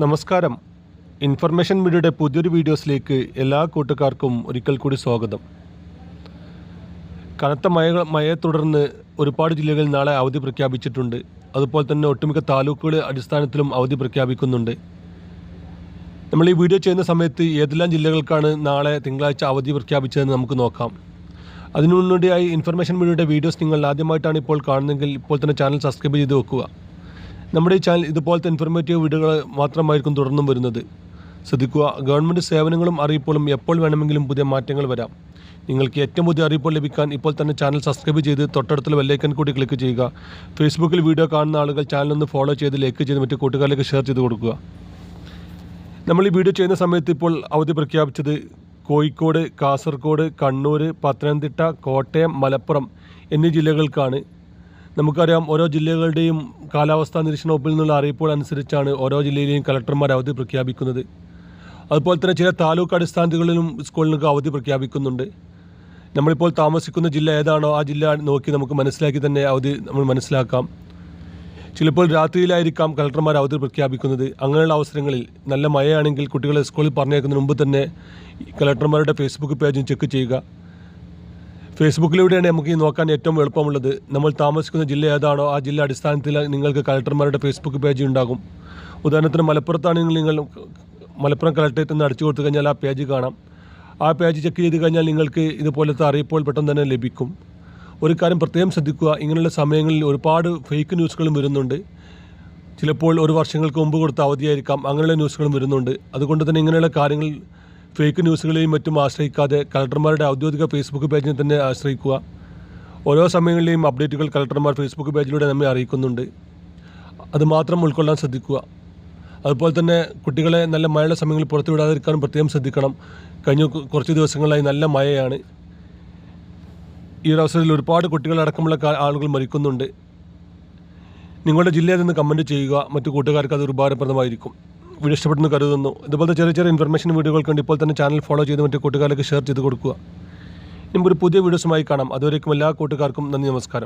നമസ്കാരം. ഇൻഫർമേഷൻ മീഡിയയുടെ പുതിയൊരു വീഡിയോസിലേക്ക് എല്ലാ കൂട്ടുകാർക്കും ഒരിക്കൽ കൂടി സ്വാഗതം. കനത്ത മഴയെ തുടർന്ന് ഒരുപാട് ജില്ലകളിൽ നാളെ അവധി പ്രഖ്യാപിച്ചിട്ടുണ്ട്. അതുപോലെ തന്നെ ഒട്ടുമിക്ക താലൂക്കുകളുടെ അടിസ്ഥാനത്തിലും അവധി പ്രഖ്യാപിക്കുന്നുണ്ട്. നമ്മൾ ഈ വീഡിയോ ചെയ്യുന്ന സമയത്ത് ഏതെല്ലാം ജില്ലകൾക്കാണ് നാളെ തിങ്കളാഴ്ച അവധി പ്രഖ്യാപിച്ചതെന്ന് നമുക്ക് നോക്കാം. അതിനു മുന്നോടിയായി ഇൻഫർമേഷൻ മീഡിയയുടെ വീഡിയോസ് നിങ്ങൾ ആദ്യമായിട്ടാണ് ഇപ്പോൾ കാണുന്നതെങ്കിൽ ഇപ്പോൾ തന്നെ ചാനൽ സബ്സ്ക്രൈബ് ചെയ്ത് വെക്കുക. നമ്മുടെ ഈ ചാനൽ ഇതുപോലത്തെ ഇൻഫർമേറ്റീവ് വീഡിയോകൾ മാത്രമായിരിക്കും തുടർന്നും വരുന്നത്. ശ്രദ്ധിക്കുക, ഗവൺമെൻറ് സേവനങ്ങളും അറിയിപ്പുകളും എപ്പോൾ വേണമെങ്കിലും പുതിയ മാറ്റങ്ങൾ വരാം. നിങ്ങൾക്ക് ഏറ്റവും പുതിയ അറിയിപ്പോൾ ലഭിക്കാൻ ഇപ്പോൾ തന്നെ ചാനൽ സബ്സ്ക്രൈബ് ചെയ്ത് തൊട്ടടുത്തുള്ള ബെല്ലൈക്കൺ കൂടി ക്ലിക്ക് ചെയ്യുക. ഫേസ്ബുക്കിൽ വീഡിയോ കാണുന്ന ആളുകൾ ചാനലൊന്ന് ഫോളോ ചെയ്ത് ലൈക്ക് ചെയ്ത് മറ്റു കൂട്ടുകാരിലേക്ക് ഷെയർ ചെയ്ത് കൊടുക്കുക. നമ്മൾ ഈ വീഡിയോ ചെയ്യുന്ന സമയത്ത് ഇപ്പോൾ അവധി പ്രഖ്യാപിച്ചത് കോഴിക്കോട്, കാസർഗോഡ്, കണ്ണൂർ, പത്തനംതിട്ട, കോട്ടയം, മലപ്പുറം എന്നീ ജില്ലകൾക്കാണ്. നമുക്കറിയാം, ഓരോ ജില്ലകളുടെയും കാലാവസ്ഥാ നിരീക്ഷണ വകുപ്പിൽ നിന്നുള്ള അറിയിപ്പുകൾ അനുസരിച്ചാണ് ഓരോ ജില്ലയിലെയും കളക്ടർമാർ അവധി പ്രഖ്യാപിക്കുന്നത്. അതുപോലെ തന്നെ ചില താലൂക്ക് അടിസ്ഥാനങ്ങളിലും സ്കൂളുകൾക്ക് അവധി പ്രഖ്യാപിക്കുന്നുണ്ട്. നമ്മളിപ്പോൾ താമസിക്കുന്ന ജില്ല ഏതാണോ ആ ജില്ല നോക്കി നമുക്ക് മനസ്സിലാക്കി തന്നെ അവധി നമ്മൾ മനസ്സിലാക്കാം. ചിലപ്പോൾ രാത്രിയിലായിരിക്കാം കളക്ടർമാർ അവധി പ്രഖ്യാപിക്കുന്നത്. അങ്ങനെയുള്ള അവസരങ്ങളിൽ നല്ല മഴയാണെങ്കിൽ കുട്ടികളെ സ്കൂളിൽ പറഞ്ഞേക്കുന്നതിന് മുമ്പ് തന്നെ കളക്ടർമാരുടെ ഫേസ്ബുക്ക് പേജും ചെക്ക് ചെയ്യുക. ഫേസ്ബുക്കിലൂടെയാണ് നമുക്ക് ഈ നോക്കാൻ ഏറ്റവും എളുപ്പമുള്ളത്. നമ്മൾ താമസിക്കുന്ന ജില്ല ഏതാണോ ആ ജില്ല അടിസ്ഥാനത്തിൽ നിങ്ങൾക്ക് കളക്ടർമാരുടെ ഫേസ്ബുക്ക് പേജ് ഉണ്ടാകും. ഉദാഹരണത്തിന് മലപ്പുറത്താണെങ്കിൽ നിങ്ങൾ മലപ്പുറം കളക്ടറേറ്റ് എന്ന് അടിച്ചു കൊടുത്തു കഴിഞ്ഞാൽ ആ പേജ് കാണാം. ആ പേജ് ചെക്ക് ചെയ്ത് കഴിഞ്ഞാൽ നിങ്ങൾക്ക് ഇതുപോലത്തെ അറിയിപ്പോൾ പെട്ടെന്ന് തന്നെ ലഭിക്കും. ഒരു കാര്യം പ്രത്യേകം ശ്രദ്ധിക്കുക, ഇങ്ങനെയുള്ള സമയങ്ങളിൽ ഒരുപാട് ഫേക്ക് ന്യൂസുകളും വരുന്നുണ്ട്. ചിലപ്പോൾ ഒരു വർഷങ്ങൾക്ക് മുമ്പ് കൊടുത്ത അവധിയായിരിക്കാം, അങ്ങനെയുള്ള ന്യൂസുകളും വരുന്നുണ്ട്. അതുകൊണ്ട് തന്നെ ഇങ്ങനെയുള്ള കാര്യങ്ങൾ ഫേക്ക് ന്യൂസുകളെയും മറ്റും ആശ്രയിക്കാതെ കളക്ടർമാരുടെ ഔദ്യോഗിക ഫേസ്ബുക്ക് പേജിനെ തന്നെ ആശ്രയിക്കുക. ഓരോ സമയങ്ങളിലെയും അപ്ഡേറ്റുകൾ കളക്ടർമാർ ഫേസ്ബുക്ക് പേജിലൂടെ നമ്മെ അറിയിക്കുന്നുണ്ട്. അത് മാത്രം ഉൾക്കൊള്ളാൻ ശ്രദ്ധിക്കുക. അതുപോലെ തന്നെ കുട്ടികളെ നല്ല മഴയുള്ള സമയങ്ങളിൽ പുറത്തു വിടാതിരിക്കാനും പ്രത്യേകം ശ്രദ്ധിക്കണം. കഴിഞ്ഞ കുറച്ച് ദിവസങ്ങളായി നല്ല മഴയാണ്. ഈ ഒരു അവസരത്തിൽ ഒരുപാട് കുട്ടികളടക്കമുള്ള ആളുകൾ മരിക്കുന്നുണ്ട്. നിങ്ങളുടെ ജില്ലയിൽ നിന്ന് കമൻറ്റ് ചെയ്യുക. മറ്റു കൂട്ടുകാർക്ക് അത് ഉപകാരപ്രദമായിരിക്കും. വീഡിയോ ഇഷ്ടപ്പെടുന്നു കരുതുന്നു. ഇതുപോലത്തെ ചെറിയ ചെറിയ ഇൻഫർമേഷൻ വീഡിയോകൾക്ക് വേണ്ടി ഇപ്പോൾ തന്നെ ചാനൽ ഫോളോ ചെയ്ത് മറ്റു കൂട്ടുകാർക്ക് ഷെയർ ചെയ്ത് കൊടുക്കുക. ഇനി ഒരു പുതിയ വീഡിയോസുമായി കാണാം. അതുവരേക്കും എല്ലാ കൂട്ടുകാർക്കും നന്ദി, നമസ്കാരം.